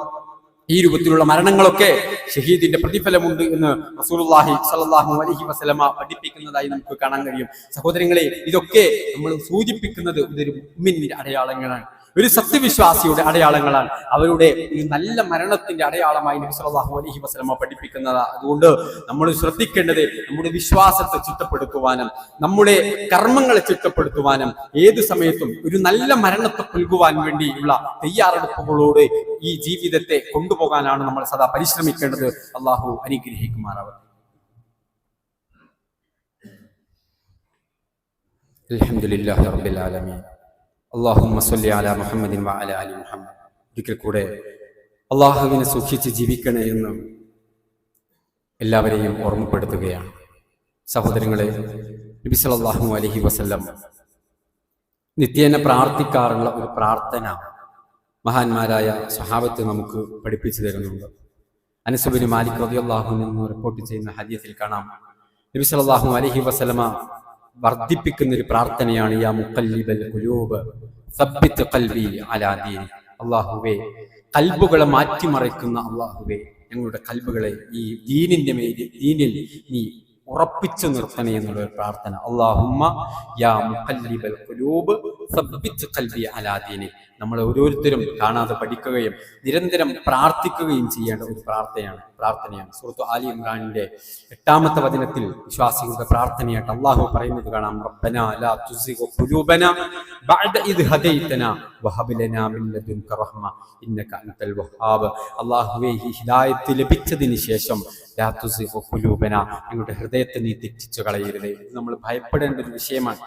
ഈ രൂപത്തിലുള്ള മരണങ്ങളൊക്കെ ഷഹീദിന്റെ പ്രതിഫലമുണ്ട് എന്ന് റസൂലുള്ളാഹി സ്വല്ലല്ലാഹു അലൈഹി വസല്ലമ പഠിപ്പിക്കുന്നതായി നമുക്ക് കാണാൻ കഴിയും. സഹോദരങ്ങളെ, ഇതൊക്കെ നമ്മൾ സൂചിപ്പിക്കുന്നത് ഒരു മുഅ്മിനിന്റെ അടയാളങ്ങളാണ്, ഒരു സത്യവിശ്വാസിയുടെ അടയാളങ്ങളാണ്, അവരുടെ ഒരു നല്ല മരണത്തിന്റെ അടയാളമായി നബി സല്ലല്ലാഹു അലൈഹി വസല്ലമ പഠിപ്പിക്കുന്നത്. അതുകൊണ്ട് നമ്മൾ ശ്രദ്ധിക്കേണ്ടത് നമ്മുടെ വിശ്വാസത്തെ ചിട്ടപ്പെടുത്തുവാനും നമ്മുടെ കർമ്മങ്ങളെ ചിട്ടപ്പെടുത്തുവാനും ഏത് സമയത്തും ഒരു നല്ല മരണത്തെ പുൽകുവാൻ വേണ്ടിയുള്ള തയ്യാറെടുപ്പുകളോട് ഈ ജീവിതത്തെ കൊണ്ടുപോകാനാണ് നമ്മൾ സദാ പരിശ്രമിക്കേണ്ടത്. അല്ലാഹു അനുഗ്രഹിക്കുമാറാവട്ടെ. അൽഹംദുലില്ലാഹി റബ്ബിൽ ആലമീൻ. അല്ലാഹുമ്മ സ്വല്ലി അലാ മുഹമ്മദിൻ വഅലാ ആലി മുഹമ്മദ്. ഒരിക്കൽ കൂടെ അല്ലാഹുവിനെ സൂക്ഷിച്ച് ജീവിക്കണേ എന്ന് എല്ലാവരെയും ഓർമ്മപ്പെടുത്തുകയാണ്. സഹോദരങ്ങളെ, നബി സല്ലല്ലാഹു അലൈഹി വസല്ലം നിത്യേന പ്രാർത്ഥിക്കാറുള്ള ഒരു പ്രാർത്ഥന മഹാന്മാരായ സ്വഹാബത്ത് നമുക്ക് പഠിപ്പിച്ചു തരുന്നുണ്ട്. അനസ് ഇബ്നു മാലിക് റളിയല്ലാഹു അൻഹു റിപ്പോർട്ട് ചെയ്യുന്ന ഹദീസിൽ കാണാം, നബി സല്ലല്ലാഹു അലൈഹി വസല്ലമ വർദ്ധിപ്പിക്കുന്ന ഒരു പ്രാർത്ഥനയാണ്, യാ മുഖല്ലിബൽ ഖുലൂബ് സബ്ബിത് ഖൽബി അലാ ദീനി. അല്ലാഹുവേ, കൽബുകളെ മാറ്റിമറിക്കുന്ന അല്ലാഹുവേ, ഞങ്ങളുടെ കൽബുകളെ ഈ ദീനിൽ നീ ഉറപ്പിച്ചു നിർത്തണേ എന്നുള്ള ഒരു പ്രാർത്ഥന. അല്ലാഹുമ്മ യാ മുഖല്ലിബൽ ഖുലൂബ് സബ്ബിത് ഖൽബി അലാ ദീനി. നമ്മൾ ഓരോരുത്തരും കാണാതെ പഠിക്കുകയും നിരന്തരം പ്രാർത്ഥിക്കുകയും ചെയ്യേണ്ട ഒരു പ്രാർത്ഥനയാണ്. സൂറത്ത് ആലി ഇമ്രാനിന്റെ 8-ാമത്തെ വചനത്തിൽ വിശ്വാസികളുടെ പ്രാർത്ഥനയായിട്ട് അല്ലാഹു പറയുന്നത് കാണാം, റബ്ബനാ ലാ തുസിഗ് ഖുലൂബനാ ബഅദ ഇദ് ഹദൈതനാ വഹബ് ലനാ മിൻ ലദുൻക റഹ്മ ഇന്നക അൻതൽ വഹ്ഹാബ്. അല്ലാഹുവേ, ഈ ഹിദായത്ത് ലഭിച്ചതിന് ശേഷം ലാ തുസിഗ് ഖുലൂബനാ, ഞങ്ങളുടെ ഹൃദയത്തെ നീ തെറ്റിച്ചു കളയരുതേ. ഇത് നമ്മൾ ഭയപ്പെടേണ്ട ഒരു വിഷയമാണ്.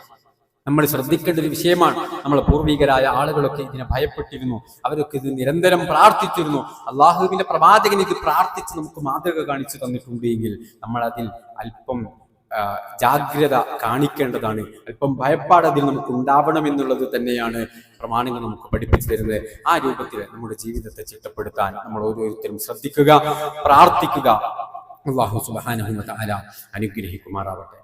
നമ്മൾ ശ്രദ്ധിക്കേണ്ട ഒരു വിഷയമാണ്. നമ്മളെ പൂർവികരായ ആളുകളൊക്കെ ഇതിനെ ഭയപ്പെട്ടിരുന്നു, അവരൊക്കെ ഇത് നിരന്തരം പ്രാർത്ഥിച്ചിരുന്നു. അള്ളാഹുവിന്റെ പ്രവാചകൻ ഇത് പ്രാർത്ഥിച്ച് നമുക്ക് മാതൃക കാണിച്ചു തന്നിട്ടുണ്ട് എങ്കിൽ നമ്മൾ അതിൽ അല്പം ജാഗ്രത കാണിക്കേണ്ടതാണ്. അല്പം ഭയപ്പാട് അതിൽ നമുക്ക് ഉണ്ടാവണം എന്നുള്ളത് തന്നെയാണ് പ്രമാണങ്ങൾ നമുക്ക് പഠിപ്പിച്ചു തരുന്നത്. ആ രൂപത്തിൽ നമ്മുടെ ജീവിതത്തെ ചിട്ടപ്പെടുത്താൻ നമ്മൾ ഓരോരുത്തരും ശ്രദ്ധിക്കുക, പ്രാർത്ഥിക്കുക. അല്ലാഹു സുബ്ഹാനഹു വ തആല അനുഗ്രഹിക്കുമാറാവട്ടെ.